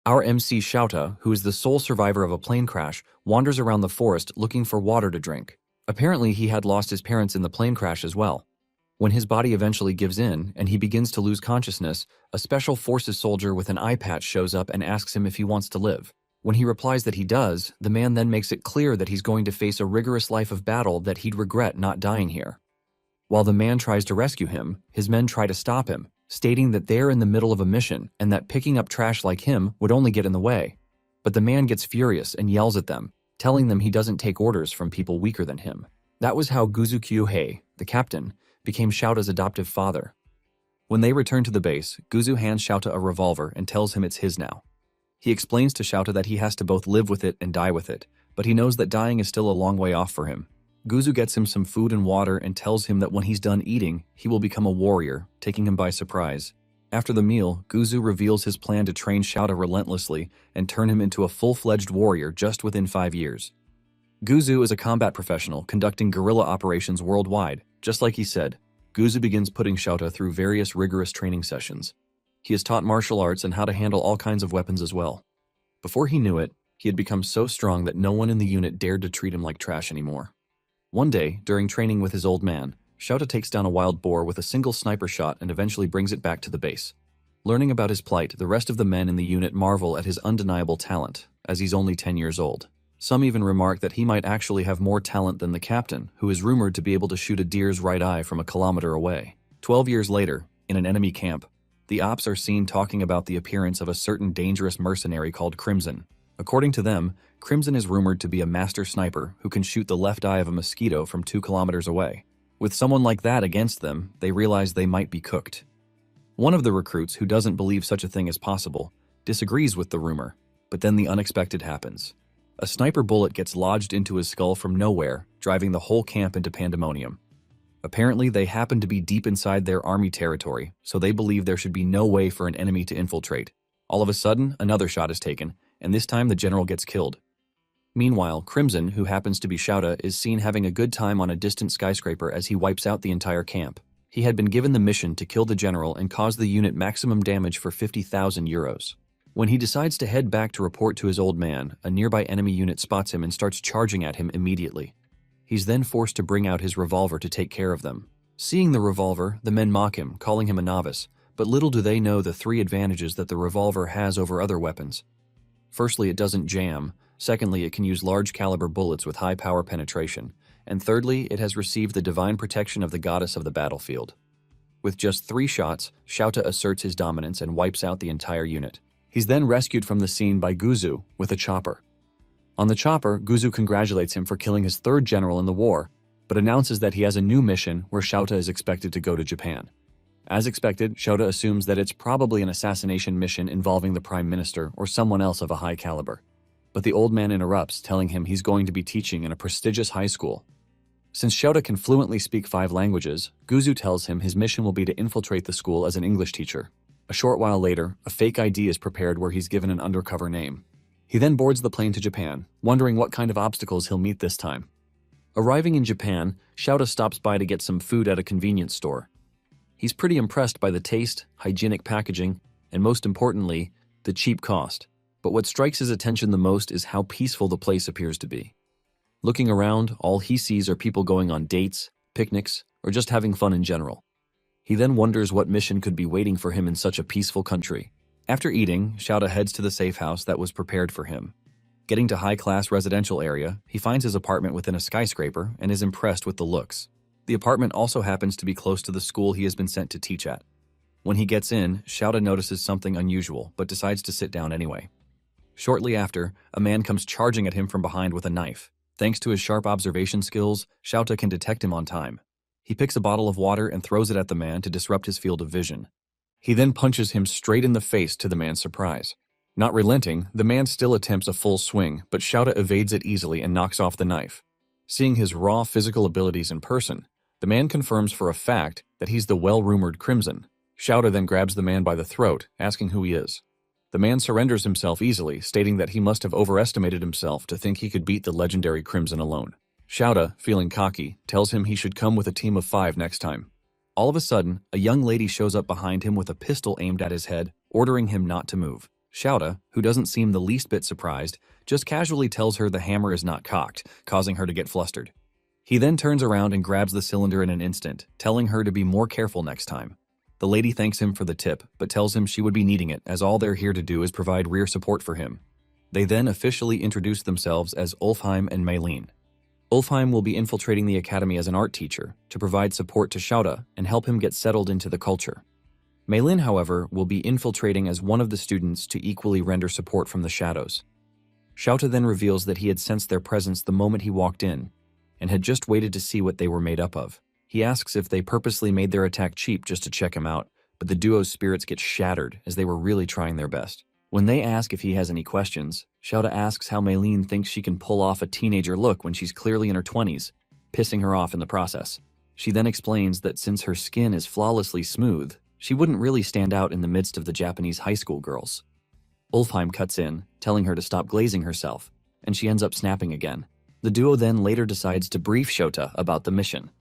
Our MC Shouta, who is the sole survivor of a plane crash, wanders around the forest looking for water to drink. Apparently, he had lost his parents in the plane crash as well. When his body eventually gives in and he begins to lose consciousness, a special forces soldier with an eye patch shows up and asks him if he wants to live. When he replies that he does, the man then makes it clear that he's going to face a rigorous life of battle that he'd regret not dying here. While the man tries to rescue him, his men try to stop him, stating that they're in the middle of a mission and that picking up trash like him would only get in the way. But the man gets furious and yells at them, telling them he doesn't take orders from people weaker than him. That was how Guzu Kyuhei, the captain, became Shouta's adoptive father. When they return to the base, Guzu hands Shouta a revolver and tells him it's his now. He explains to Shouta that he has to both live with it and die with it, but he knows that dying is still a long way off for him. Guzu gets him some food and water and tells him that when he's done eating, he will become a warrior, taking him by surprise. After the meal, Guzu reveals his plan to train Shouta relentlessly and turn him into a full-fledged warrior just within 5 years. Guzu is a combat professional conducting guerrilla operations worldwide. Just like he said, Guzu begins putting Shouta through various rigorous training sessions. He is taught martial arts and how to handle all kinds of weapons as well. Before he knew it, he had become so strong that no one in the unit dared to treat him like trash anymore. One day, during training with his old man, Shouta takes down a wild boar with a single sniper shot and eventually brings it back to the base. Learning about his plight, the rest of the men in the unit marvel at his undeniable talent, as he's only 10 years old. Some even remark that he might actually have more talent than the captain, who is rumored to be able to shoot a deer's right eye from a kilometer away. 12 years later, in an enemy camp, the ops are seen talking about the appearance of a certain dangerous mercenary called Crimson. According to them, Crimson is rumored to be a master sniper who can shoot the left eye of a mosquito from 2 kilometers away. With someone like that against them, they realize they might be cooked. One of the recruits, who doesn't believe such a thing is possible, disagrees with the rumor, but then the unexpected happens. A sniper bullet gets lodged into his skull from nowhere, driving the whole camp into pandemonium. Apparently, they happen to be deep inside their army territory, so they believe there should be no way for an enemy to infiltrate. All of a sudden, another shot is taken, and this time the general gets killed. Meanwhile, Crimson, who happens to be Shouta, is seen having a good time on a distant skyscraper as he wipes out the entire camp. He had been given the mission to kill the general and cause the unit maximum damage for 50,000 euros. When he decides to head back to report to his old man, a nearby enemy unit spots him and starts charging at him immediately. He's then forced to bring out his revolver to take care of them. Seeing the revolver, the men mock him, calling him a novice, but little do they know the 3 advantages that the revolver has over other weapons. Firstly, it doesn't jam. Secondly, it can use large caliber bullets with high power penetration. And thirdly, it has received the divine protection of the goddess of the battlefield. With just 3 shots, Shouta asserts his dominance and wipes out the entire unit. He's then rescued from the scene by Guzu with a chopper. On the chopper, Guzu congratulates him for killing his 3rd general in the war, but announces that he has a new mission where Shouta is expected to go to Japan. As expected, Shouta assumes that it's probably an assassination mission involving the prime minister or someone else of a high caliber. But the old man interrupts, telling him he's going to be teaching in a prestigious high school. Since Shouta can fluently speak 5 languages, Guzu tells him his mission will be to infiltrate the school as an English teacher. A short while later, a fake ID is prepared where he's given an undercover name. He then boards the plane to Japan, wondering what kind of obstacles he'll meet this time. Arriving in Japan, Shouta stops by to get some food at a convenience store. He's pretty impressed by the taste, hygienic packaging, and most importantly, the cheap cost. But what strikes his attention the most is how peaceful the place appears to be. Looking around, all he sees are people going on dates, picnics, or just having fun in general. He then wonders what mission could be waiting for him in such a peaceful country. After eating, Shouta heads to the safe house that was prepared for him. Getting to high-class residential area, he finds his apartment within a skyscraper and is impressed with the looks. The apartment also happens to be close to the school he has been sent to teach at. When he gets in, Shouta notices something unusual, but decides to sit down anyway. Shortly after, a man comes charging at him from behind with a knife. Thanks to his sharp observation skills, Shouta can detect him on time. He picks a bottle of water and throws it at the man to disrupt his field of vision. He then punches him straight in the face to the man's surprise. Not relenting, the man still attempts a full swing, but Shouta evades it easily and knocks off the knife. Seeing his raw physical abilities in person, the man confirms for a fact that he's the well-rumored Crimson. Shouta then grabs the man by the throat, asking who he is. The man surrenders himself easily, stating that he must have overestimated himself to think he could beat the legendary Crimson alone. Shouta, feeling cocky, tells him he should come with a team of 5 next time. All of a sudden, a young lady shows up behind him with a pistol aimed at his head, ordering him not to move. Xiaota, who doesn't seem the least bit surprised, just casually tells her the hammer is not cocked, causing her to get flustered. He then turns around and grabs the cylinder in an instant, telling her to be more careful next time. The lady thanks him for the tip, but tells him she would be needing it as all they're here to do is provide rear support for him. They then officially introduce themselves as Ulfheim and Maylene. Ulfheim will be infiltrating the academy as an art teacher to provide support to Xiaota and help him get settled into the culture. Maylene, however, will be infiltrating as one of the students to equally render support from the shadows. Xiaota then reveals that he had sensed their presence the moment he walked in and had just waited to see what they were made up of. He asks if they purposely made their attack cheap just to check him out, but the duo's spirits get shattered as they were really trying their best. When they ask if he has any questions, Xiaota asks how Maylene thinks she can pull off a teenager look when she's clearly in her 20s, pissing her off in the process. She then explains that since her skin is flawlessly smooth, she wouldn't really stand out in the midst of the Japanese high school girls. Ulfheim cuts in, telling her to stop glazing herself, and she ends up snapping again. The duo then later decides to brief Xiaota about the mission.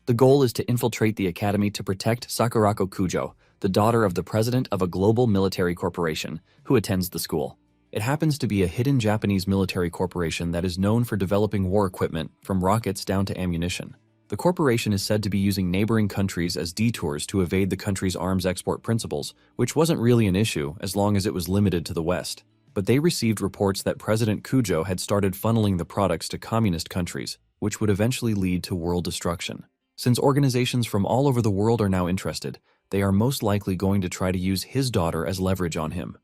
The goal is to infiltrate the academy to protect Sakurako Kujo, the daughter of the president of a global military corporation, who attends the school. It happens to be a hidden Japanese military corporation that is known for developing war equipment from rockets down to ammunition. The corporation is said to be using neighboring countries as detours to evade the country's arms export principles, which wasn't really an issue as long as it was limited to the West. But they received reports that President Kujo had started funneling the products to communist countries, which would eventually lead to world destruction. Since organizations from all over the world are now interested, they are most likely going to try to use his daughter as leverage on him.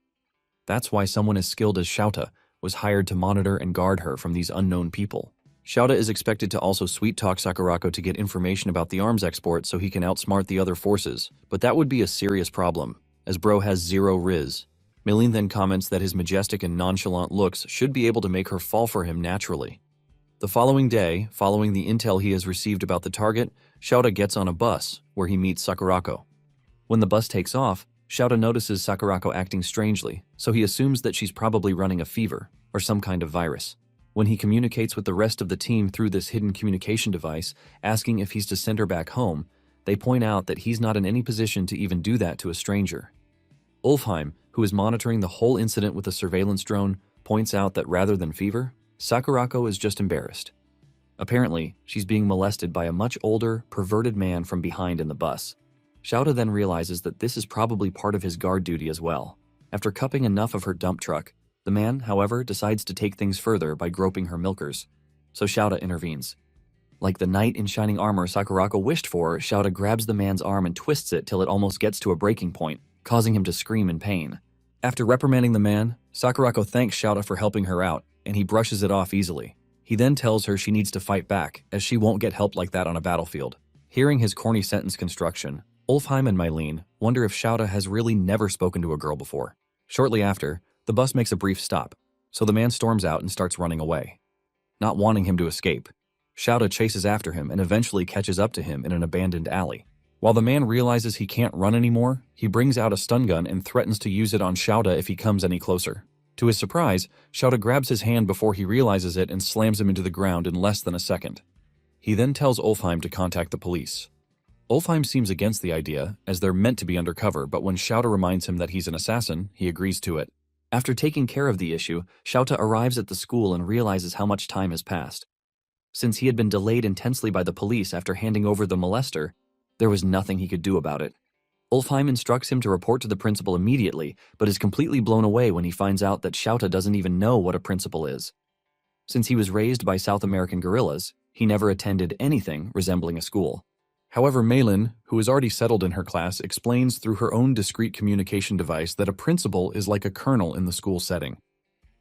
That's why someone as skilled as Xiaota was hired to monitor and guard her from these unknown people. Xiaota is expected to also sweet-talk Sakurako to get information about the arms export so he can outsmart the other forces, but that would be a serious problem, as bro has zero riz. Maylene then comments that his majestic and nonchalant looks should be able to make her fall for him naturally. The following day, following the intel he has received about the target, Xiaota gets on a bus, where he meets Sakurako. When the bus takes off, Xiaota notices Sakurako acting strangely, so he assumes that she's probably running a fever, or some kind of virus. When he communicates with the rest of the team through this hidden communication device, asking if he's to send her back home, they point out that he's not in any position to even do that to a stranger. Ulfheim, who is monitoring the whole incident with a surveillance drone, points out that rather than fever, Sakurako is just embarrassed. Apparently, she's being molested by a much older, perverted man from behind in the bus. Xiaota then realizes that this is probably part of his guard duty as well. After cupping enough of her dump truck, the man, however, decides to take things further by groping her milkers. So Xiaota intervenes. Like the knight in shining armor Sakurako wished for, Xiaota grabs the man's arm and twists it till it almost gets to a breaking point, causing him to scream in pain. After reprimanding the man, Sakurako thanks Xiaota for helping her out, and he brushes it off easily. He then tells her she needs to fight back, as she won't get help like that on a battlefield. Hearing his corny sentence construction, Ulfheim and Maylene wonder if Xiaota has really never spoken to a girl before. Shortly after, the bus makes a brief stop, so the man storms out and starts running away. Not wanting him to escape, Xiaota chases after him and eventually catches up to him in an abandoned alley. While the man realizes he can't run anymore, he brings out a stun gun and threatens to use it on Xiaota if he comes any closer. To his surprise, Xiaota grabs his hand before he realizes it and slams him into the ground in less than a second. He then tells Ulfheim to contact the police. Ulfheim seems against the idea, as they're meant to be undercover, but when Xiaota reminds him that he's an assassin, he agrees to it. After taking care of the issue, Xiaota arrives at the school and realizes how much time has passed. Since he had been delayed intensely by the police after handing over the molester, there was nothing he could do about it. Ulfheim instructs him to report to the principal immediately, but is completely blown away when he finds out that Xiaota doesn't even know what a principal is. Since he was raised by South American guerrillas, he never attended anything resembling a school. However, Maylene, who is already settled in her class, explains through her own discrete communication device that a principal is like a colonel in the school setting.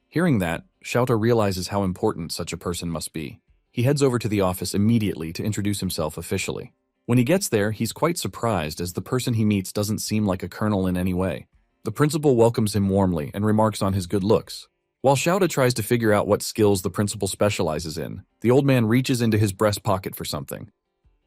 Hearing that, Xiaota realizes how important such a person must be. He heads over to the office immediately to introduce himself officially. When he gets there, he's quite surprised as the person he meets doesn't seem like a colonel in any way. The principal welcomes him warmly and remarks on his good looks. While Xiaota tries to figure out what skills the principal specializes in, the old man reaches into his breast pocket for something.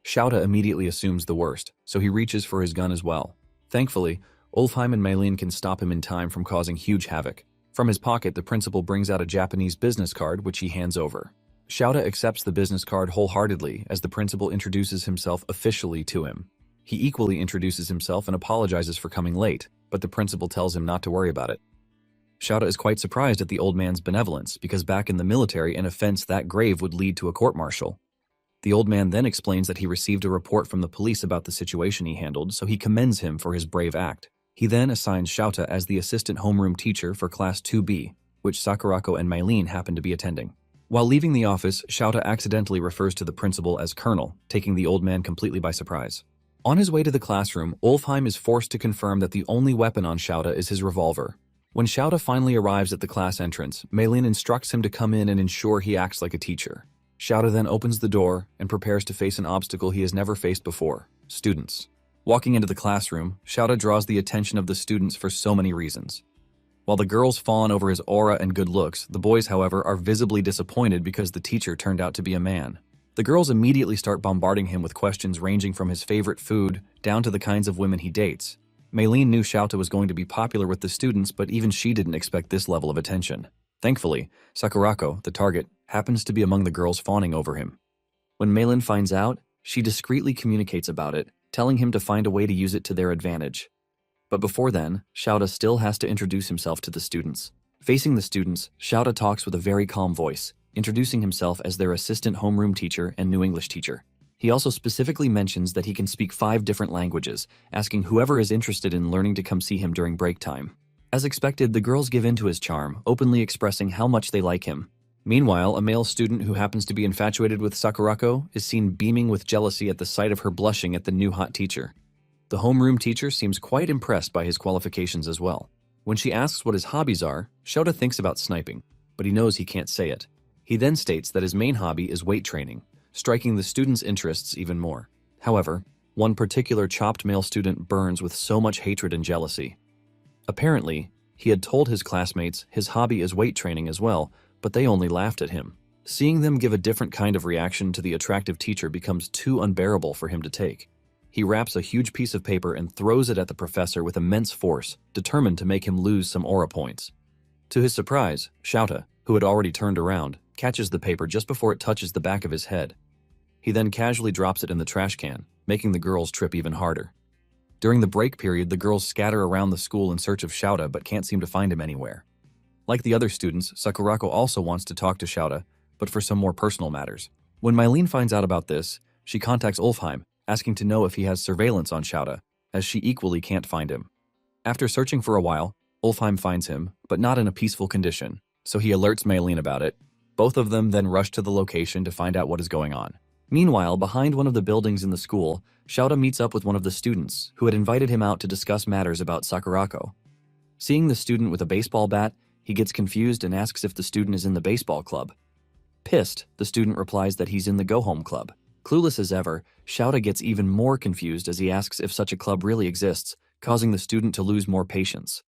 Xiaota immediately assumes the worst, so he reaches for his gun as well. Thankfully, Ulfheim and Maylene can stop him in time from causing huge havoc. From his pocket, the principal brings out a Japanese business card, which he hands over. Xiaota accepts the business card wholeheartedly as the principal introduces himself officially to him. He equally introduces himself and apologizes for coming late, but the principal tells him not to worry about it. Shouta is quite surprised at the old man's benevolence because back in the military, an offense that grave would lead to a court-martial. The old man then explains that he received a report from the police about the situation he handled, so he commends him for his brave act. He then assigns Shouta as the assistant homeroom teacher for Class 2B, which Sakurako and Mylene happen to be attending. While leaving the office, Shouta accidentally refers to the principal as Colonel, taking the old man completely by surprise. On his way to the classroom, Ulfheim is forced to confirm that the only weapon on Shouta is his revolver. When Shouta finally arrives at the class entrance, Mylene instructs him to come in and ensure he acts like a teacher. Shouta then opens the door and prepares to face an obstacle he has never faced before: students. Walking into the classroom, Shouta draws the attention of the students for so many reasons. While the girls fawn over his aura and good looks, the boys, however, are visibly disappointed because the teacher turned out to be a man. The girls immediately start bombarding him with questions ranging from his favorite food down to the kinds of women he dates. Mylene knew Shouta was going to be popular with the students, but even she didn't expect this level of attention. Thankfully, Sakurako, the target, happens to be among the girls fawning over him. When Mylene finds out, she discreetly communicates about it, telling him to find a way to use it to their advantage. But before then, Shouta still has to introduce himself to the students. Facing the students, Shouta talks with a very calm voice, introducing himself as their assistant homeroom teacher and new English teacher. He also specifically mentions that he can speak 5 different languages, asking whoever is interested in learning to come see him during break time. As expected, the girls give in to his charm, openly expressing how much they like him. Meanwhile, a male student who happens to be infatuated with Sakurako is seen beaming with jealousy at the sight of her blushing at the new hot teacher. The homeroom teacher seems quite impressed by his qualifications as well. When she asks what his hobbies are, Shouta thinks about sniping, but he knows he can't say it. He then states that his main hobby is weight training, striking the students' interests even more. However, one particular chopped male student burns with so much hatred and jealousy. Apparently, he had told his classmates his hobby is weight training as well, but they only laughed at him. Seeing them give a different kind of reaction to the attractive teacher becomes too unbearable for him to take. He wraps a huge piece of paper and throws it at the professor with immense force, determined to make him lose some aura points. To his surprise, Shouta, who had already turned around, catches the paper just before it touches the back of his head. He then casually drops it in the trash can, making the girls trip even harder. During the break period, the girls scatter around the school in search of Shouta but can't seem to find him anywhere. Like the other students, Sakurako also wants to talk to Shouta, but for some more personal matters. When Mylene finds out about this, she contacts Ulfheim, asking to know if he has surveillance on Shouta, as she equally can't find him. After searching for a while, Ulfheim finds him, but not in a peaceful condition, so he alerts Mylene about it. Both of them then rush to the location to find out what is going on. Meanwhile, behind one of the buildings in the school, Shouta meets up with one of the students, who had invited him out to discuss matters about Sakurako. Seeing the student with a baseball bat, he gets confused and asks if the student is in the baseball club. Pissed, the student replies that he's in the go-home club. Clueless as ever, Shouta gets even more confused as he asks if such a club really exists, causing the student to lose more patience.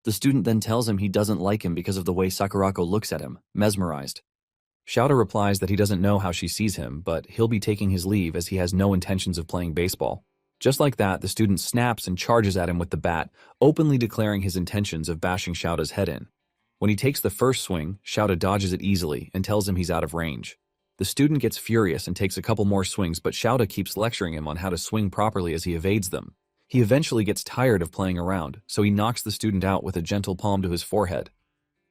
The student then tells him he doesn't like him because of the way Sakurako looks at him, mesmerized. Shouta replies that he doesn't know how she sees him, but he'll be taking his leave as he has no intentions of playing baseball. Just like that, the student snaps and charges at him with the bat, openly declaring his intentions of bashing Shouta's head in. When he takes the first swing, Shouta dodges it easily and tells him he's out of range. The student gets furious and takes a couple more swings, but Shouta keeps lecturing him on how to swing properly as he evades them. He eventually gets tired of playing around, so he knocks the student out with a gentle palm to his forehead.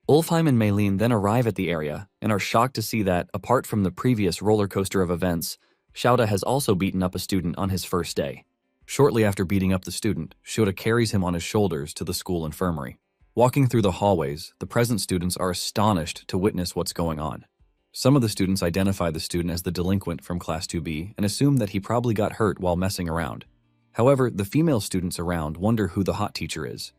Ulfheim and Mylene then arrive at the area and are shocked to see that, apart from the previous roller coaster of events, Shouta has also beaten up a student on his first day. Shortly after beating up the student, Shouta carries him on his shoulders to the school infirmary. Walking through the hallways, the present students are astonished to witness what's going on. Some of the students identify the student as the delinquent from Class 2B and assume that he probably got hurt while messing around. However, the female students around wonder who the hot teacher is.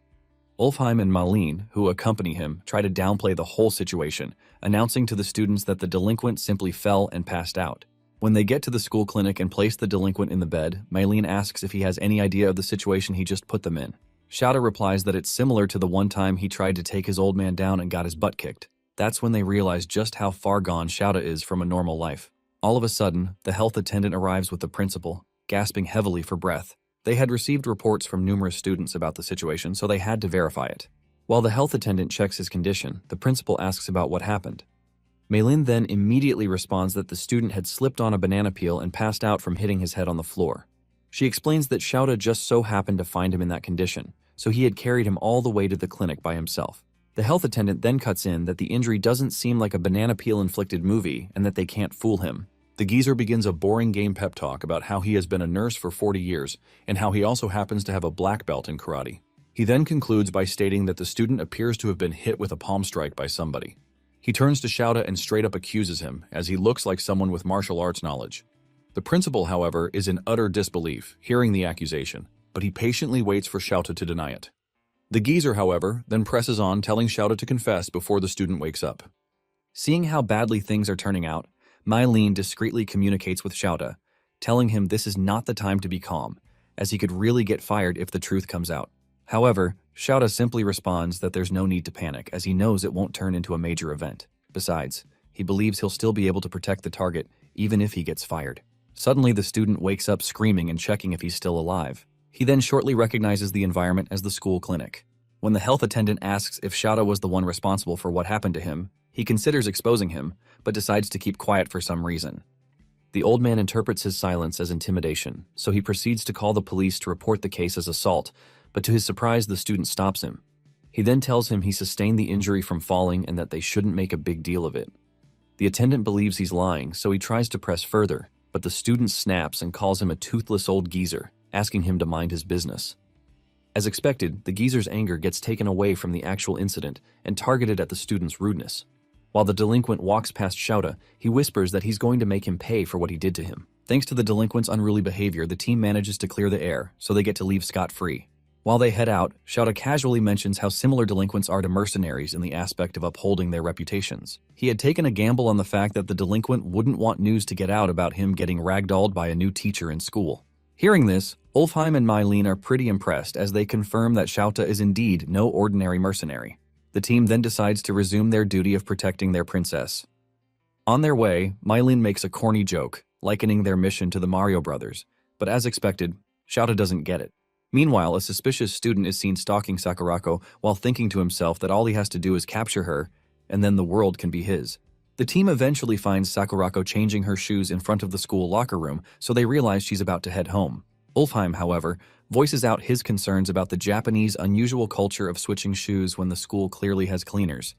Ulfheim and Mylene, who accompany him, try to downplay the whole situation, announcing to the students that the delinquent simply fell and passed out. When they get to the school clinic and place the delinquent in the bed, Mylene asks if he has any idea of the situation he just put them in. Shouta replies that it's similar to the one time he tried to take his old man down and got his butt kicked. That's when they realize just how far gone Shouta is from a normal life. All of a sudden, the health attendant arrives with the principal, gasping heavily for breath. They had received reports from numerous students about the situation, so they had to verify it. While the health attendant checks his condition, the principal asks about what happened. Mylene then immediately responds that the student had slipped on a banana peel and passed out from hitting his head on the floor. She explains that Shouta just so happened to find him in that condition, so he had carried him all the way to the clinic by himself. The health attendant then cuts in that the injury doesn't seem like a banana peel-inflicted movie and that they can't fool him. The geezer begins a boring game pep talk about how he has been a nurse for 40 years and how he also happens to have a black belt in karate. He then concludes by stating that the student appears to have been hit with a palm strike by somebody. He turns to Shouta and straight up accuses him, as he looks like someone with martial arts knowledge. The principal, however, is in utter disbelief, hearing the accusation, but he patiently waits for Shouta to deny it. The geezer, however, then presses on, telling Shouta to confess before the student wakes up. Seeing how badly things are turning out, Mylene discreetly communicates with Shouta, telling him this is not the time to be calm, as he could really get fired if the truth comes out. However, Shouta simply responds that there's no need to panic, as he knows it won't turn into a major event. Besides, he believes he'll still be able to protect the target, even if he gets fired. Suddenly, the student wakes up screaming and checking if he's still alive. He then shortly recognizes the environment as the school clinic. When the health attendant asks if Shouta was the one responsible for what happened to him, he considers exposing him, but decides to keep quiet for some reason. The old man interprets his silence as intimidation, so he proceeds to call the police to report the case as assault, but to his surprise, the student stops him. He then tells him he sustained the injury from falling and that they shouldn't make a big deal of it. The attendant believes he's lying, so he tries to press further, but the student snaps and calls him a toothless old geezer, asking him to mind his business. As expected, the geezer's anger gets taken away from the actual incident and targeted at the student's rudeness. While the delinquent walks past Shouta, he whispers that he's going to make him pay for what he did to him. Thanks to the delinquent's unruly behavior, the team manages to clear the air, so they get to leave scot-free. While they head out, Shouta casually mentions how similar delinquents are to mercenaries in the aspect of upholding their reputations. He had taken a gamble on the fact that the delinquent wouldn't want news to get out about him getting ragdolled by a new teacher in school. Hearing this, Ulfheim and Mylene are pretty impressed as they confirm that Shouta is indeed no ordinary mercenary. The team then decides to resume their duty of protecting their princess. On their way, Mylene makes a corny joke, likening their mission to the Mario Brothers, but as expected, Shouta doesn't get it. Meanwhile, a suspicious student is seen stalking Sakurako while thinking to himself that all he has to do is capture her, and then the world can be his. The team eventually finds Sakurako changing her shoes in front of the school locker room, so they realize she's about to head home. Ulfheim, however, voices out his concerns about the Japanese unusual culture of switching shoes when the school clearly has cleaners.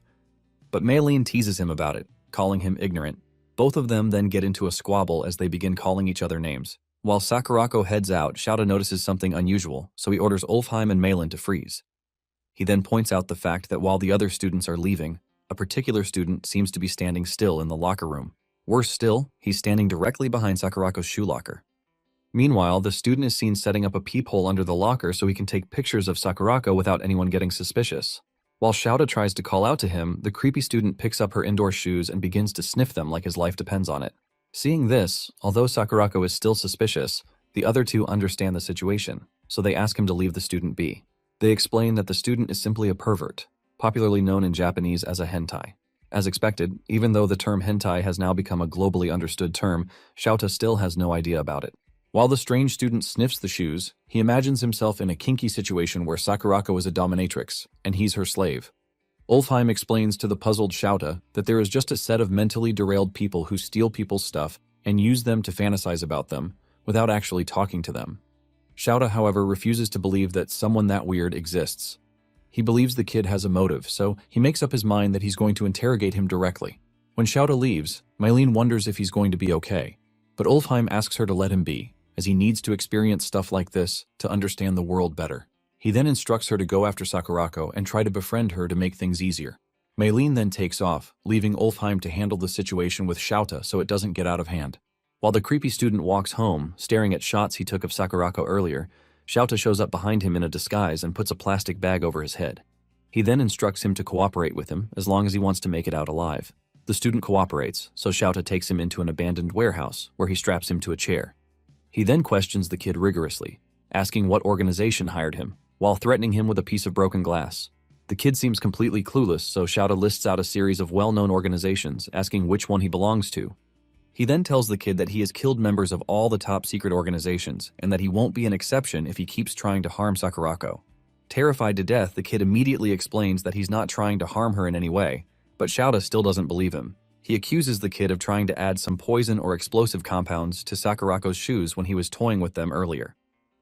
But Mylene teases him about it, calling him ignorant. Both of them then get into a squabble as they begin calling each other names. While Sakurako heads out, Shouta notices something unusual, so he orders Ulfheim and Mylene to freeze. He then points out the fact that while the other students are leaving, a particular student seems to be standing still in the locker room. Worse still, he's standing directly behind Sakurako's shoe locker. Meanwhile, the student is seen setting up a peephole under the locker so he can take pictures of Sakurako without anyone getting suspicious. While Shouta tries to call out to him, the creepy student picks up her indoor shoes and begins to sniff them like his life depends on it. Seeing this, although Sakurako is still suspicious, the other two understand the situation, so they ask him to leave the student be. They explain that the student is simply a pervert, popularly known in Japanese as a hentai. As expected, even though the term hentai has now become a globally understood term, Shouta still has no idea about it. While the strange student sniffs the shoes, he imagines himself in a kinky situation where Sakurako is a dominatrix, and he's her slave. Ulfheim explains to the puzzled Shouta that there is just a set of mentally derailed people who steal people's stuff and use them to fantasize about them, without actually talking to them. Shouta, however, refuses to believe that someone that weird exists. He believes the kid has a motive, so he makes up his mind that he's going to interrogate him directly. When Shouta leaves, Mylene wonders if he's going to be okay, but Ulfheim asks her to let him be, as he needs to experience stuff like this to understand the world better. He then instructs her to go after Sakurako and try to befriend her to make things easier. Mylene then takes off, leaving Ulfheim to handle the situation with Shouta so it doesn't get out of hand. While the creepy student walks home, staring at shots he took of Sakurako earlier, Shouta shows up behind him in a disguise and puts a plastic bag over his head. He then instructs him to cooperate with him as long as he wants to make it out alive. The student cooperates, so Shouta takes him into an abandoned warehouse where he straps him to a chair. He then questions the kid rigorously, asking what organization hired him, while threatening him with a piece of broken glass. The kid seems completely clueless, so Shouta lists out a series of well-known organizations, asking which one he belongs to. He then tells the kid that he has killed members of all the top-secret organizations, and that he won't be an exception if he keeps trying to harm Sakurako. Terrified to death, the kid immediately explains that he's not trying to harm her in any way, but Shouta still doesn't believe him. He accuses the kid of trying to add some poison or explosive compounds to Sakurako's shoes when he was toying with them earlier.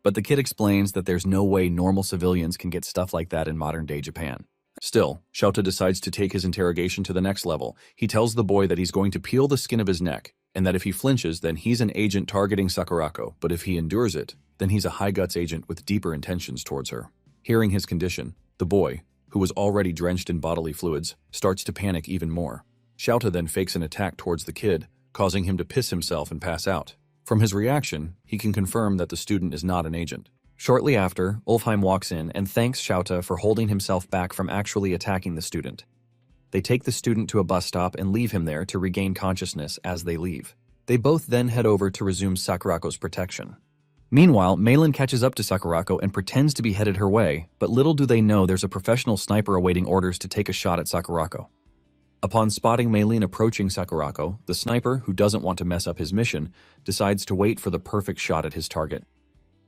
But the kid explains that there's no way normal civilians can get stuff like that in modern-day Japan. Still, Shouta decides to take his interrogation to the next level. He tells the boy that he's going to peel the skin of his neck, and that if he flinches, then he's an agent targeting Sakurako, but if he endures it, then he's a high-guts agent with deeper intentions towards her. Hearing his condition, the boy, who was already drenched in bodily fluids, starts to panic even more. Shouta then fakes an attack towards the kid, causing him to piss himself and pass out. From his reaction, he can confirm that the student is not an agent. Shortly after, Ulfheim walks in and thanks Shouta for holding himself back from actually attacking the student. They take the student to a bus stop and leave him there to regain consciousness as they leave. They both then head over to resume Sakurako's protection. Meanwhile, Meilin catches up to Sakurako and pretends to be headed her way, but little do they know there's a professional sniper awaiting orders to take a shot at Sakurako. Upon spotting Meilin approaching Sakurako, the sniper, who doesn't want to mess up his mission, decides to wait for the perfect shot at his target.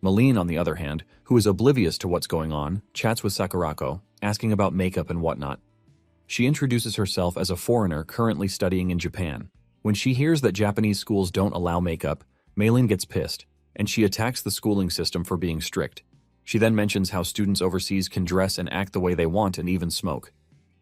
Meilin, on the other hand, who is oblivious to what's going on, chats with Sakurako, asking about makeup and whatnot. She introduces herself as a foreigner currently studying in Japan. When she hears that Japanese schools don't allow makeup, Meilin gets pissed, and she attacks the schooling system for being strict. She then mentions how students overseas can dress and act the way they want and even smoke.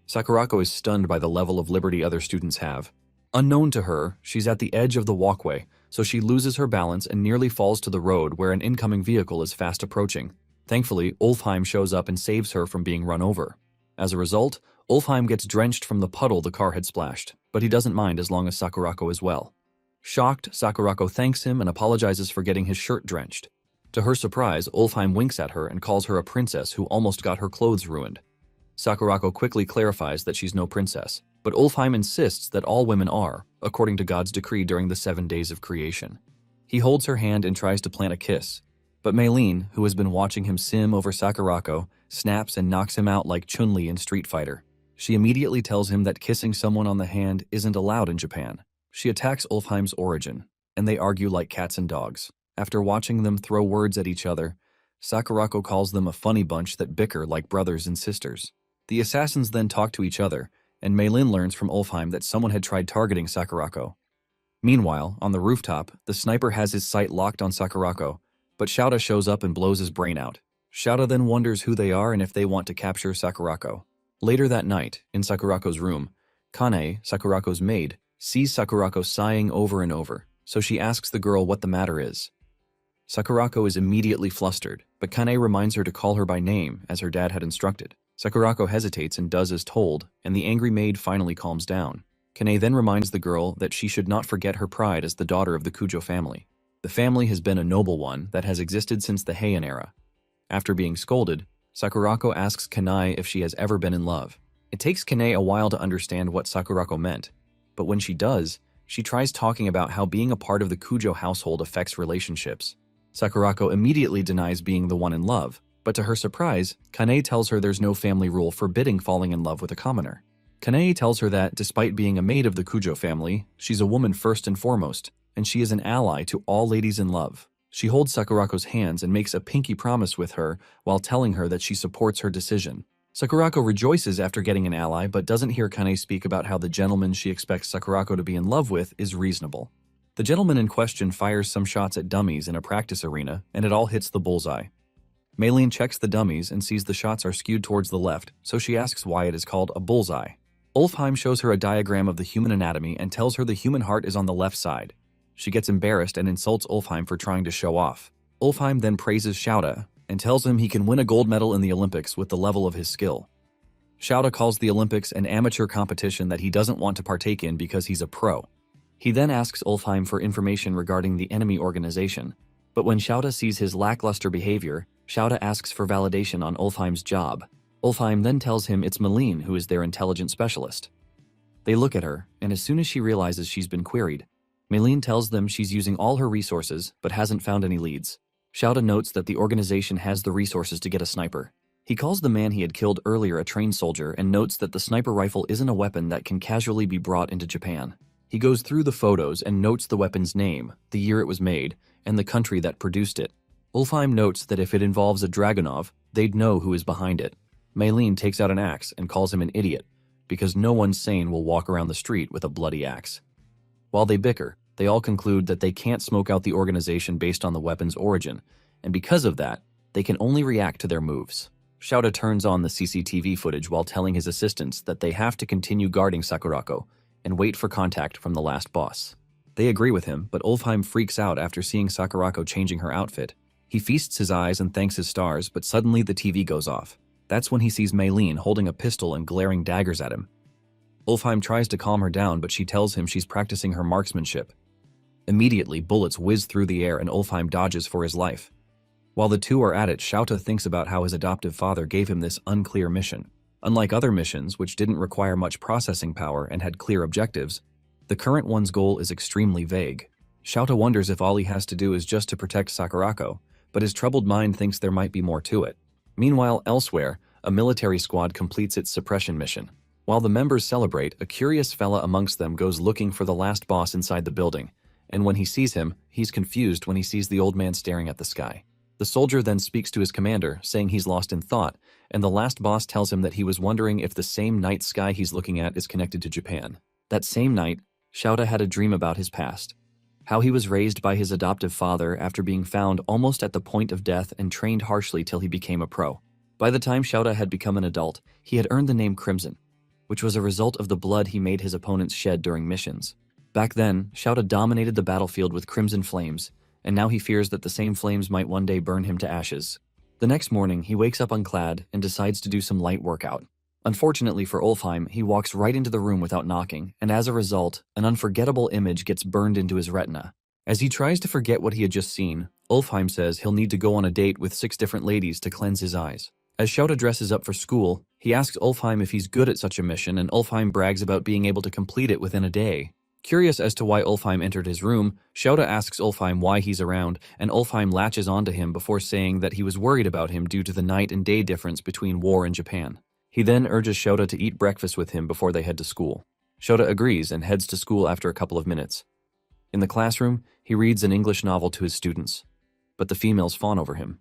Sakurako is stunned by the level of liberty other students have. Unknown to her, she's at the edge of the walkway, so she loses her balance and nearly falls to the road where an incoming vehicle is fast approaching. Thankfully, Ulfheim shows up and saves her from being run over. As a result, Ulfheim gets drenched from the puddle the car had splashed, but he doesn't mind as long as Sakurako is well. Shocked, Sakurako thanks him and apologizes for getting his shirt drenched. To her surprise, Ulfheim winks at her and calls her a princess who almost got her clothes ruined. Sakurako quickly clarifies that she's no princess, but Ulfheim insists that all women are, according to God's decree during the 7 days of creation. He holds her hand and tries to plant a kiss, but Meilin, who has been watching him sim over Sakurako, snaps and knocks him out like Chun-Li in Street Fighter. She immediately tells him that kissing someone on the hand isn't allowed in Japan. She attacks Ulfheim's origin, and they argue like cats and dogs. After watching them throw words at each other, Sakurako calls them a funny bunch that bicker like brothers and sisters. The assassins then talk to each other, and Meilin learns from Ulfheim that someone had tried targeting Sakurako. Meanwhile, on the rooftop, the sniper has his sight locked on Sakurako, but Shouta shows up and blows his brain out. Shouta then wonders who they are and if they want to capture Sakurako. Later that night, in Sakurako's room, Kane, Sakurako's maid, sees Sakurako sighing over and over, so she asks the girl what the matter is. Sakurako is immediately flustered, but Kane reminds her to call her by name, as her dad had instructed. Sakurako hesitates and does as told, and the angry maid finally calms down. Kane then reminds the girl that she should not forget her pride as the daughter of the Kujo family. The family has been a noble one that has existed since the Heian era. After being scolded, Sakurako asks Kane if she has ever been in love. It takes Kane a while to understand what Sakurako meant, but when she does, she tries talking about how being a part of the Kujo household affects relationships. Sakurako immediately denies being the one in love, but to her surprise, Kane tells her there's no family rule forbidding falling in love with a commoner. Kane tells her that, despite being a maid of the Kujo family, she's a woman first and foremost, and she is an ally to all ladies in love. She holds Sakurako's hands and makes a pinky promise with her while telling her that she supports her decision. Sakurako rejoices after getting an ally, but doesn't hear Kane speak about how the gentleman she expects Sakurako to be in love with is reasonable. The gentleman in question fires some shots at dummies in a practice arena, and it all hits the bullseye. Meilin checks the dummies and sees the shots are skewed towards the left, so she asks why it is called a bullseye. Ulfheim shows her a diagram of the human anatomy and tells her the human heart is on the left side. She gets embarrassed and insults Ulfheim for trying to show off. Ulfheim then praises Shouta and tells him he can win a gold medal in the Olympics with the level of his skill. Shouta calls the Olympics an amateur competition that he doesn't want to partake in because he's a pro. He then asks Ulfheim for information regarding the enemy organization, but when Shouta sees his lackluster behavior, Shouta asks for validation on Ulfheim's job. Ulfheim then tells him it's Meilin who is their intelligence specialist. They look at her, and as soon as she realizes she's been queried, Meilin tells them she's using all her resources but hasn't found any leads. Shouta notes that the organization has the resources to get a sniper. He calls the man he had killed earlier a trained soldier and notes that the sniper rifle isn't a weapon that can casually be brought into Japan. He goes through the photos and notes the weapon's name, the year it was made, and the country that produced it. Ulfheim notes that if it involves a Dragunov, they'd know who is behind it. Meilin takes out an axe and calls him an idiot, because no one sane will walk around the street with a bloody axe. While they bicker, they all conclude that they can't smoke out the organization based on the weapon's origin, and because of that, they can only react to their moves. Shouta turns on the CCTV footage while telling his assistants that they have to continue guarding Sakurako and wait for contact from the last boss. They agree with him, but Ulfheim freaks out after seeing Sakurako changing her outfit. He feasts his eyes and thanks his stars, but suddenly the TV goes off. That's when he sees Maylene holding a pistol and glaring daggers at him. Ulfheim tries to calm her down, but she tells him she's practicing her marksmanship. Immediately, bullets whiz through the air and Ulfheim dodges for his life. While the two are at it, Shouta thinks about how his adoptive father gave him this unclear mission. Unlike other missions, which didn't require much processing power and had clear objectives, the current one's goal is extremely vague. Shouta wonders if all he has to do is just to protect Sakurako, but his troubled mind thinks there might be more to it. Meanwhile, elsewhere, a military squad completes its suppression mission. While the members celebrate, a curious fella amongst them goes looking for the last boss inside the building, and when he sees him, he's confused when he sees the old man staring at the sky. The soldier then speaks to his commander, saying he's lost in thought, and the last boss tells him that he was wondering if the same night sky he's looking at is connected to Japan. That same night, Shouta had a dream about his past. How he was raised by his adoptive father after being found almost at the point of death and trained harshly till he became a pro. By the time Shouta had become an adult, he had earned the name Crimson, which was a result of the blood he made his opponents shed during missions. Back then, Shouta dominated the battlefield with crimson flames, and now he fears that the same flames might one day burn him to ashes. The next morning, he wakes up unclad and decides to do some light workout. Unfortunately for Ulfheim, he walks right into the room without knocking, and as a result, an unforgettable image gets burned into his retina. As he tries to forget what he had just seen, Ulfheim says he'll need to go on a date with 6 different ladies to cleanse his eyes. As Shouta dresses up for school, he asks Ulfheim if he's good at such a mission, and Ulfheim brags about being able to complete it within a day. Curious as to why Ulfheim entered his room, Shouta asks Ulfheim why he's around, and Ulfheim latches onto him before saying that he was worried about him due to the night and day difference between war and Japan. He then urges Shouta to eat breakfast with him before they head to school. Shouta agrees and heads to school after a couple of minutes. In the classroom, he reads an English novel to his students, but the females fawn over him.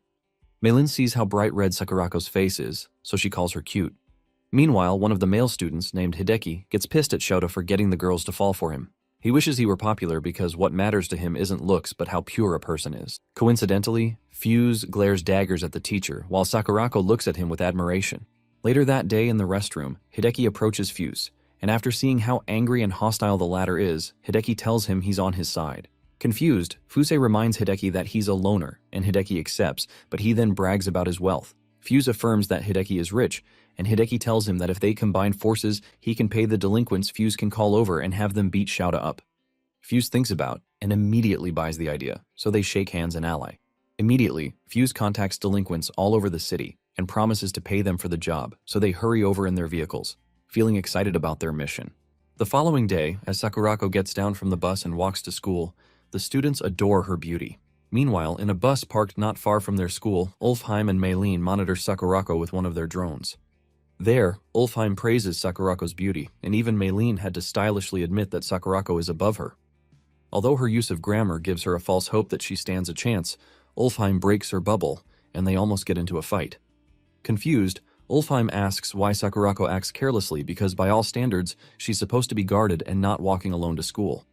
Maylin sees how bright red Sakurako's face is, so she calls her cute. Meanwhile, one of the male students, named Hideki, gets pissed at Shouta for getting the girls to fall for him. He wishes he were popular because what matters to him isn't looks but how pure a person is. Coincidentally, Fuse glares daggers at the teacher, while Sakurako looks at him with admiration. Later that day in the restroom, Hideki approaches Fuse, and after seeing how angry and hostile the latter is, Hideki tells him he's on his side. Confused, Fuse reminds Hideki that he's a loner, and Hideki accepts, but he then brags about his wealth. Fuse affirms that Hideki is rich, and Hideki tells him that if they combine forces, he can pay the delinquents Fuse can call over and have them beat Shouta up. Fuse thinks about and immediately buys the idea, so they shake hands and ally. Immediately, Fuse contacts delinquents all over the city and promises to pay them for the job, so they hurry over in their vehicles, feeling excited about their mission. The following day, as Sakurako gets down from the bus and walks to school, the students adore her beauty. Meanwhile, in a bus parked not far from their school, Ulfheim and Maylene monitor Sakurako with one of their drones. There, Ulfheim praises Sakurako's beauty, and even Maylene had to stylishly admit that Sakurako is above her. Although her use of grammar gives her a false hope that she stands a chance, Ulfheim breaks her bubble, and they almost get into a fight. Confused, Ulfheim asks why Sakurako acts carelessly because by all standards, she's supposed to be guarded and not walking alone to school.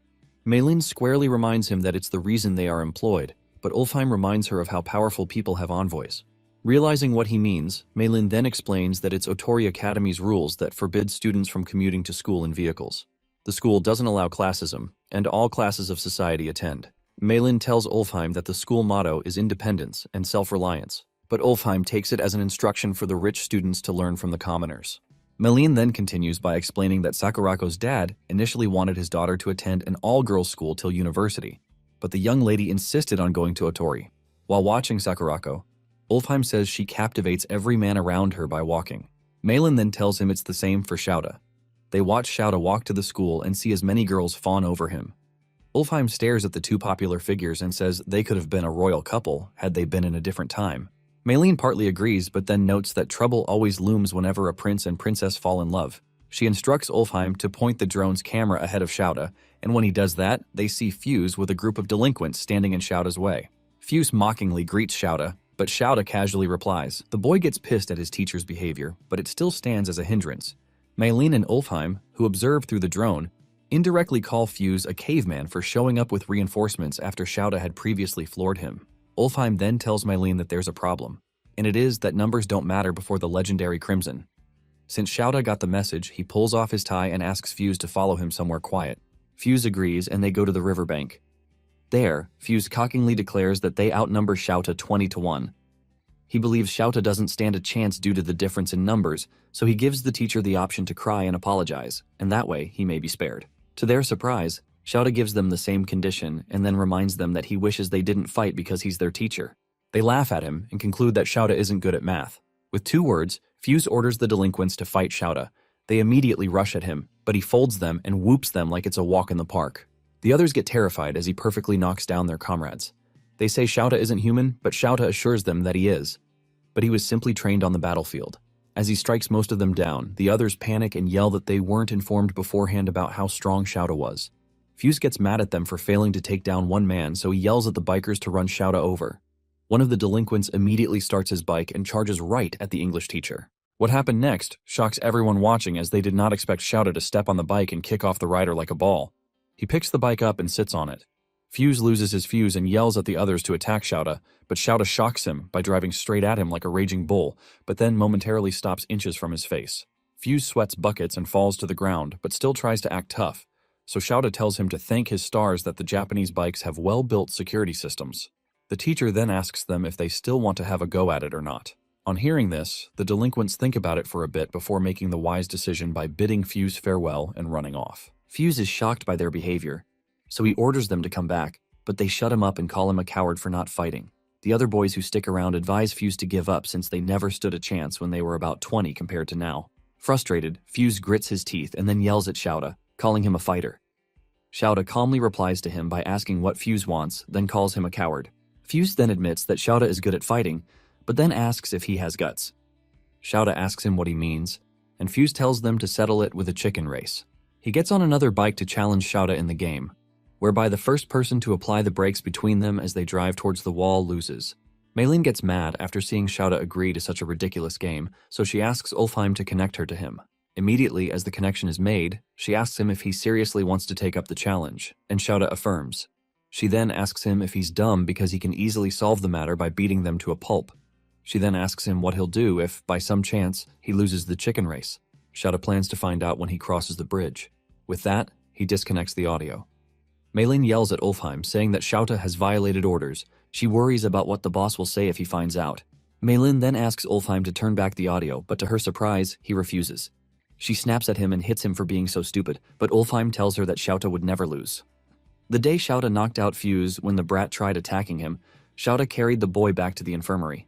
Maylene squarely reminds him that it's the reason they are employed, but Ulfheim reminds her of how powerful people have envoys. Realizing what he means, Maylin then explains that it's Otori Academy's rules that forbid students from commuting to school in vehicles. The school doesn't allow classism, and all classes of society attend. Maylin tells Ulfheim that the school motto is independence and self-reliance, but Ulfheim takes it as an instruction for the rich students to learn from the commoners. Maylin then continues by explaining that Sakurako's dad initially wanted his daughter to attend an all-girls school till university, but the young lady insisted on going to Otori. While watching Sakurako, Ulfheim says she captivates every man around her by walking. Maylin then tells him it's the same for Shouta. They watch Shouta walk to the school and see as many girls fawn over him. Ulfheim stares at the two popular figures and says they could have been a royal couple had they been in a different time. Maylene partly agrees but then notes that trouble always looms whenever a prince and princess fall in love. She instructs Ulfheim to point the drone's camera ahead of Shouta, and when he does that, they see Fuse with a group of delinquents standing in Shouta's way. Fuse mockingly greets Shouta, but Shouta casually replies. The boy gets pissed at his teacher's behavior, but it still stands as a hindrance. Maylene and Ulfheim, who observe through the drone, indirectly call Fuse a caveman for showing up with reinforcements after Shouta had previously floored him. Ulfheim then tells Maylene that there's a problem. and it is that numbers don't matter before the legendary Crimson. Since Shouta got the message, he pulls off his tie and asks Fuse to follow him somewhere quiet. Fuse agrees and they go to the riverbank. There, Fuse cockingly declares that they outnumber Shouta 20-1. He believes Shouta doesn't stand a chance due to the difference in numbers, so he gives the teacher the option to cry and apologize, and that way he may be spared. To their surprise, Shouta gives them the same condition and then reminds them that he wishes they didn't fight because he's their teacher. They laugh at him and conclude that Shouta isn't good at math. With 2 words, Fuse orders the delinquents to fight Shouta. They immediately rush at him, but he folds them and whoops them like it's a walk in the park. The others get terrified as he perfectly knocks down their comrades. They say Shouta isn't human, but Shouta assures them that he is. But he was simply trained on the battlefield. As he strikes most of them down, the others panic and yell that they weren't informed beforehand about how strong Shouta was. Fuse gets mad at them for failing to take down one man, so he yells at the bikers to run Shouta over. One of the delinquents immediately starts his bike and charges right at the English teacher. What happened next shocks everyone watching, as they did not expect Shouta to step on the bike and kick off the rider like a ball. He picks the bike up and sits on it. Fuse loses his fuse and yells at the others to attack Shouta, but Shouta shocks him by driving straight at him like a raging bull, but then momentarily stops inches from his face. Fuse sweats buckets and falls to the ground, but still tries to act tough, so Shouta tells him to thank his stars that the Japanese bikes have well-built security systems. The teacher then asks them if they still want to have a go at it or not. On hearing this, the delinquents think about it for a bit before making the wise decision by bidding Fuse farewell and running off. Fuse is shocked by their behavior, so he orders them to come back, but they shut him up and call him a coward for not fighting. The other boys who stick around advise Fuse to give up since they never stood a chance when they were about 20 compared to now. Frustrated, Fuse grits his teeth and then yells at Shouta, calling him a fighter. Shouta calmly replies to him by asking what Fuse wants, then calls him a coward. Fuse then admits that Shouta is good at fighting, but then asks if he has guts. Shouta asks him what he means, and Fuse tells them to settle it with a chicken race. He gets on another bike to challenge Shouta in the game, whereby the first person to apply the brakes between them as they drive towards the wall loses. Maylene gets mad after seeing Shouta agree to such a ridiculous game, so she asks Ulfheim to connect her to him. Immediately as the connection is made, she asks him if he seriously wants to take up the challenge, and Shouta affirms. She then asks him if he's dumb because he can easily solve the matter by beating them to a pulp. She then asks him what he'll do if, by some chance, he loses the chicken race. Shouta plans to find out when he crosses the bridge. With that, he disconnects the audio. Maylene yells at Ulfheim, saying that Shouta has violated orders. She worries about what the boss will say if he finds out. Maylene then asks Ulfheim to turn back the audio, but to her surprise, he refuses. She snaps at him and hits him for being so stupid, but Ulfheim tells her that Shouta would never lose. The day Shouta knocked out Fuse when the brat tried attacking him, Shouta carried the boy back to the infirmary.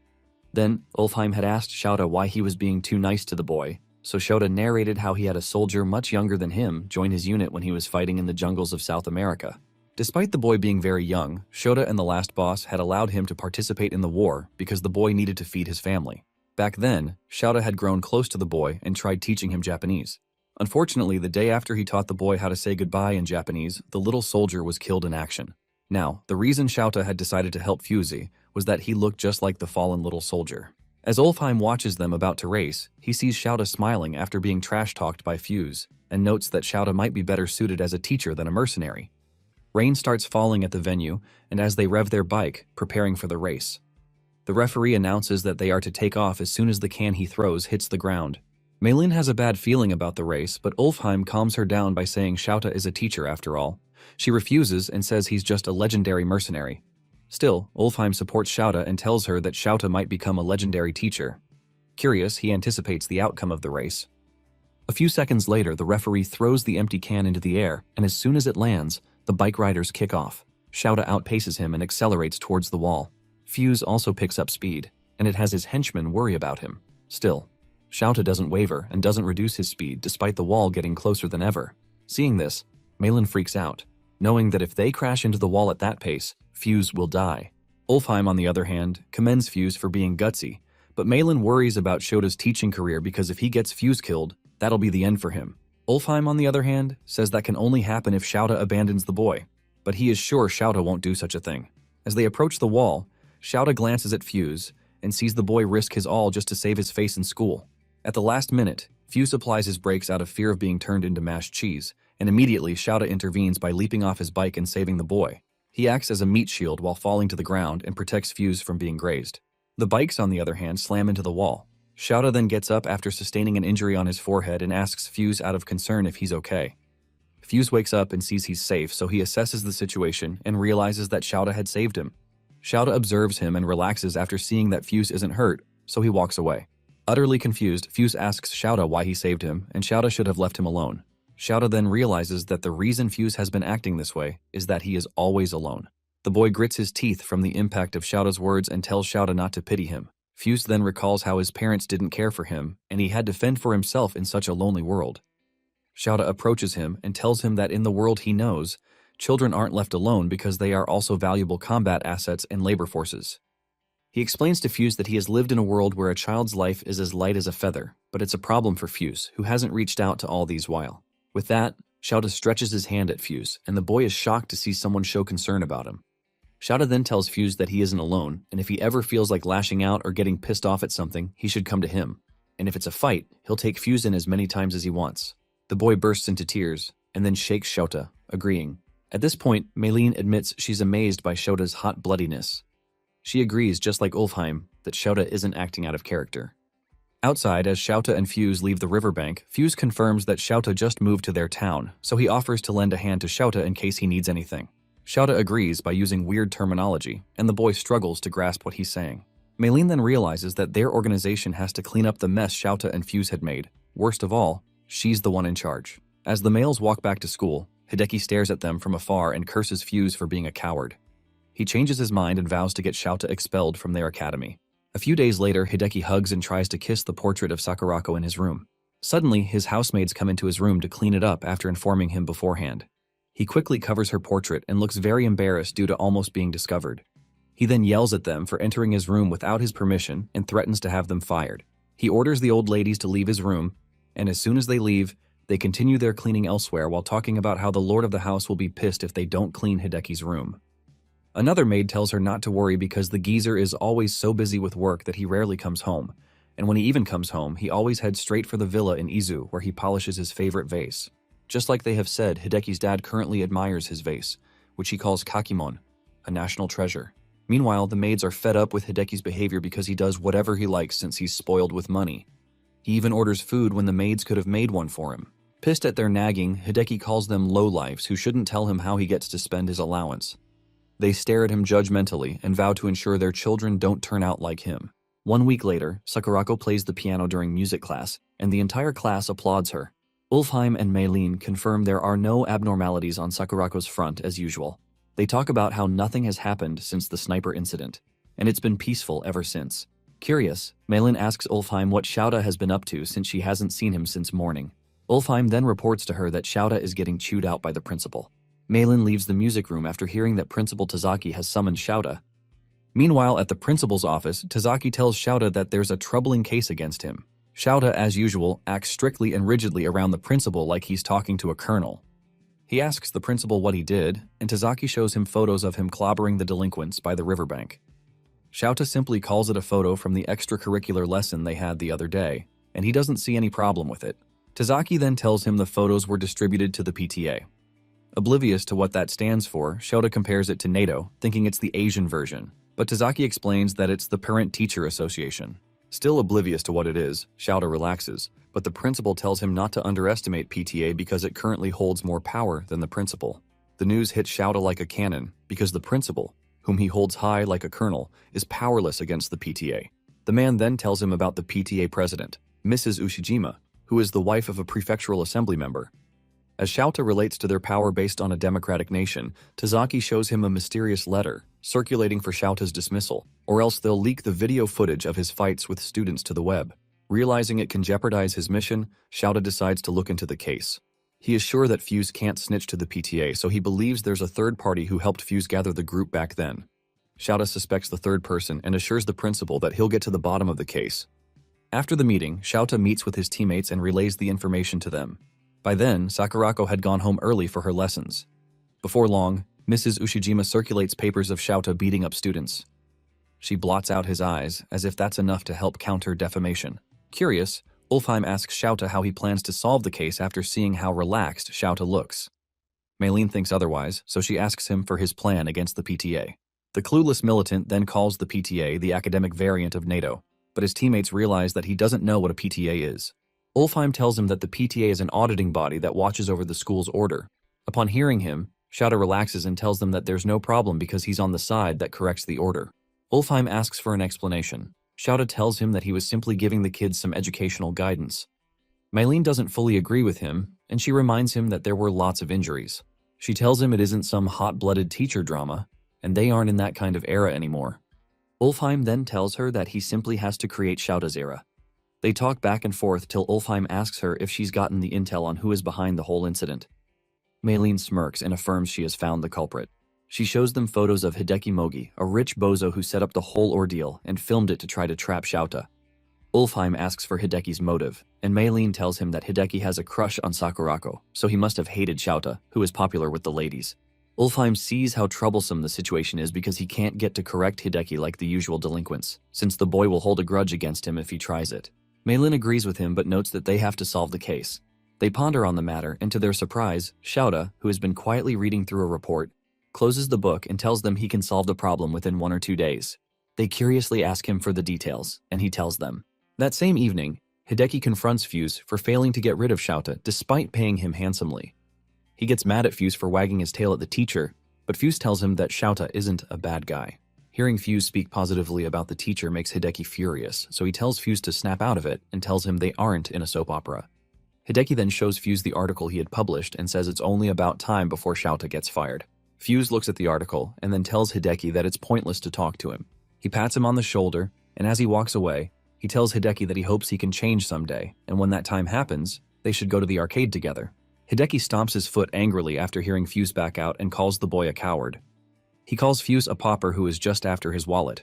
Then, Ulfheim had asked Shouta why he was being too nice to the boy, so Shouta narrated how he had a soldier much younger than him join his unit when he was fighting in the jungles of South America. Despite the boy being very young, Shouta and the last boss had allowed him to participate in the war because the boy needed to feed his family. Back then, Shouta had grown close to the boy and tried teaching him Japanese. Unfortunately, the day after he taught the boy how to say goodbye in Japanese, the little soldier was killed in action. Now, the reason Shouta had decided to help Fusey was that he looked just like the fallen little soldier. As Ulfheim watches them about to race, he sees Shouta smiling after being trash-talked by Fuse, and notes that Shouta might be better suited as a teacher than a mercenary. Rain starts falling at the venue, and as they rev their bike, preparing for the race. The referee announces that they are to take off as soon as the can he throws hits the ground. Maylene has a bad feeling about the race, but Ulfheim calms her down by saying Shouta is a teacher after all. She refuses and says he's just a legendary mercenary. Still, Ulfheim supports Shouta and tells her that Shouta might become a legendary teacher. Curious, he anticipates the outcome of the race. A few seconds later, the referee throws the empty can into the air, and as soon as it lands, the bike riders kick off. Shouta outpaces him and accelerates towards the wall. Fuse also picks up speed, and it has his henchmen worry about him. Still, Shouta doesn't waver and doesn't reduce his speed despite the wall getting closer than ever. Seeing this, Maylene freaks out, knowing that if they crash into the wall at that pace, Fuse will die. Ulfheim, on the other hand, commends Fuse for being gutsy, but Maylene worries about Shouta's teaching career because if he gets Fuse killed, that'll be the end for him. Ulfheim, on the other hand, says that can only happen if Shouta abandons the boy, but he is sure Shouta won't do such a thing. As they approach the wall, Shouta glances at Fuse and sees the boy risk his all just to save his face in school. At the last minute, Fuse applies his brakes out of fear of being turned into mashed cheese, and immediately Shouta intervenes by leaping off his bike and saving the boy. He acts as a meat shield while falling to the ground and protects Fuse from being grazed. The bikes, on the other hand, slam into the wall. Shouta then gets up after sustaining an injury on his forehead and asks Fuse out of concern if he's okay. Fuse wakes up and sees he's safe, so he assesses the situation and realizes that Shouta had saved him. Shouta observes him and relaxes after seeing that Fuse isn't hurt, so he walks away. Utterly confused, Fuse asks Shouta why he saved him, and Shouta should have left him alone. Shouta then realizes that the reason Fuse has been acting this way is that he is always alone. The boy grits his teeth from the impact of Shouta's words and tells Shouta not to pity him. Fuse then recalls how his parents didn't care for him, and he had to fend for himself in such a lonely world. Shouta approaches him and tells him that in the world he knows, children aren't left alone because they are also valuable combat assets and labor forces. He explains to Fuse that he has lived in a world where a child's life is as light as a feather, but it's a problem for Fuse, who hasn't reached out to all these while. With that, Shouta stretches his hand at Fuse, and the boy is shocked to see someone show concern about him. Shouta then tells Fuse that he isn't alone, and if he ever feels like lashing out or getting pissed off at something, he should come to him. And if it's a fight, he'll take Fuse in as many times as he wants. The boy bursts into tears, and then shakes Shouta, agreeing. At this point, Maylene admits she's amazed by Shouta's hot bloodiness. She agrees, just like Ulfheim, that Shouta isn't acting out of character. Outside, as Shouta and Fuse leave the riverbank, Fuse confirms that Shouta just moved to their town, so he offers to lend a hand to Shouta in case he needs anything. Shouta agrees by using weird terminology, and the boy struggles to grasp what he's saying. Maylene then realizes that their organization has to clean up the mess Shouta and Fuse had made. Worst of all, she's the one in charge. As the males walk back to school, Hideki stares at them from afar and curses Fuse for being a coward. He changes his mind and vows to get Shouta expelled from their academy. A few days later, Hideki hugs and tries to kiss the portrait of Sakurako in his room. Suddenly, his housemaids come into his room to clean it up after informing him beforehand. He quickly covers her portrait and looks very embarrassed due to almost being discovered. He then yells at them for entering his room without his permission and threatens to have them fired. He orders the old ladies to leave his room, and as soon as they leave, they continue their cleaning elsewhere while talking about how the lord of the house will be pissed if they don't clean Hideki's room. Another maid tells her not to worry because the geezer is always so busy with work that he rarely comes home, and when he even comes home, he always heads straight for the villa in Izu where he polishes his favorite vase. Just like they have said, Hideki's dad currently admires his vase, which he calls Kakimon, a national treasure. Meanwhile, the maids are fed up with Hideki's behavior because he does whatever he likes since he's spoiled with money. He even orders food when the maids could have made one for him. Pissed at their nagging, Hideki calls them lowlifes who shouldn't tell him how he gets to spend his allowance. They stare at him judgmentally and vow to ensure their children don't turn out like him. 1 week later, Sakurako plays the piano during music class, and the entire class applauds her. Ulfheim and Maylene confirm there are no abnormalities on Sakurako's front as usual. They talk about how nothing has happened since the sniper incident, and it's been peaceful ever since. Curious, Maylene asks Ulfheim what Shouta has been up to since she hasn't seen him since morning. Ulfheim then reports to her that Shouta is getting chewed out by the principal. Maylene leaves the music room after hearing that Principal Tazaki has summoned Shouta. Meanwhile, at the principal's office, Tazaki tells Shouta that there's a troubling case against him. Shouta, as usual, acts strictly and rigidly around the principal like he's talking to a colonel. He asks the principal what he did, and Tazaki shows him photos of him clobbering the delinquents by the riverbank. Shouta simply calls it a photo from the extracurricular lesson they had the other day, and he doesn't see any problem with it. Tazaki then tells him the photos were distributed to the PTA. Oblivious to what that stands for, Shouta compares it to NATO, thinking it's the Asian version, but Tazaki explains that it's the Parent-Teacher Association. Still oblivious to what it is, Shouta relaxes, but the principal tells him not to underestimate PTA because it currently holds more power than the principal. The news hits Shouta like a cannon because the principal, whom he holds high like a colonel, is powerless against the PTA. The man then tells him about the PTA president, Mrs. Ushijima, who is the wife of a prefectural assembly member. As Shouta relates to their power based on a democratic nation, Tazaki shows him a mysterious letter, circulating for Shouta's dismissal, or else they'll leak the video footage of his fights with students to the web. Realizing it can jeopardize his mission, Shouta decides to look into the case. He is sure that Fuse can't snitch to the PTA, so he believes there's a third party who helped Fuse gather the group back then. Shouta suspects the third person and assures the principal that he'll get to the bottom of the case. After the meeting, Shouta meets with his teammates and relays the information to them. By then, Sakurako had gone home early for her lessons. Before long, Mrs. Ushijima circulates papers of Shouta beating up students. She blots out his eyes, as if that's enough to help counter defamation. Curious, Ulfheim asks Shouta how he plans to solve the case after seeing how relaxed Shouta looks. Maylene thinks otherwise, so she asks him for his plan against the PTA. The clueless militant then calls the PTA the academic variant of NATO, but his teammates realize that he doesn't know what a PTA is. Ulfheim tells him that the PTA is an auditing body that watches over the school's order. Upon hearing him, Shouta relaxes and tells them that there's no problem because he's on the side that corrects the order. Ulfheim asks for an explanation. Shouta tells him that he was simply giving the kids some educational guidance. Mylene doesn't fully agree with him, and she reminds him that there were lots of injuries. She tells him it isn't some hot-blooded teacher drama, and they aren't in that kind of era anymore. Ulfheim then tells her that he simply has to create Shouta's era. They talk back and forth till Ulfheim asks her if she's gotten the intel on who is behind the whole incident. Mylene smirks and affirms she has found the culprit. She shows them photos of Hideki Mogi, a rich bozo who set up the whole ordeal and filmed it to try to trap Shouta. Ulfheim asks for Hideki's motive, and Mylene tells him that Hideki has a crush on Sakurako, so he must have hated Shouta, who is popular with the ladies. Ulfheim sees how troublesome the situation is because he can't get to correct Hideki like the usual delinquents, since the boy will hold a grudge against him if he tries it. Mylene agrees with him but notes that they have to solve the case. They ponder on the matter, and to their surprise, Shouta, who has been quietly reading through a report, closes the book and tells them he can solve the problem within 1 or 2 days. They curiously ask him for the details, and he tells them. That same evening, Hideki confronts Fuse for failing to get rid of Shouta despite paying him handsomely. He gets mad at Fuse for wagging his tail at the teacher, but Fuse tells him that Shouta isn't a bad guy. Hearing Fuse speak positively about the teacher makes Hideki furious, so he tells Fuse to snap out of it and tells him they aren't in a soap opera. Hideki then shows Fuse the article he had published and says it's only about time before Shouta gets fired. Fuse looks at the article and then tells Hideki that it's pointless to talk to him. He pats him on the shoulder, and as he walks away, he tells Hideki that he hopes he can change someday, and when that time happens, they should go to the arcade together. Hideki stomps his foot angrily after hearing Fuse back out and calls the boy a coward. He calls Fuse a pauper who is just after his wallet.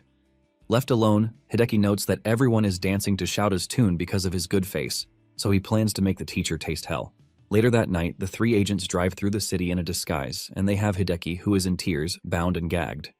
Left alone, Hideki notes that everyone is dancing to Shouta's tune because of his good face, so he plans to make the teacher taste hell. Later that night, the 3 agents drive through the city in a disguise, and they have Hideki, who is in tears, bound and gagged.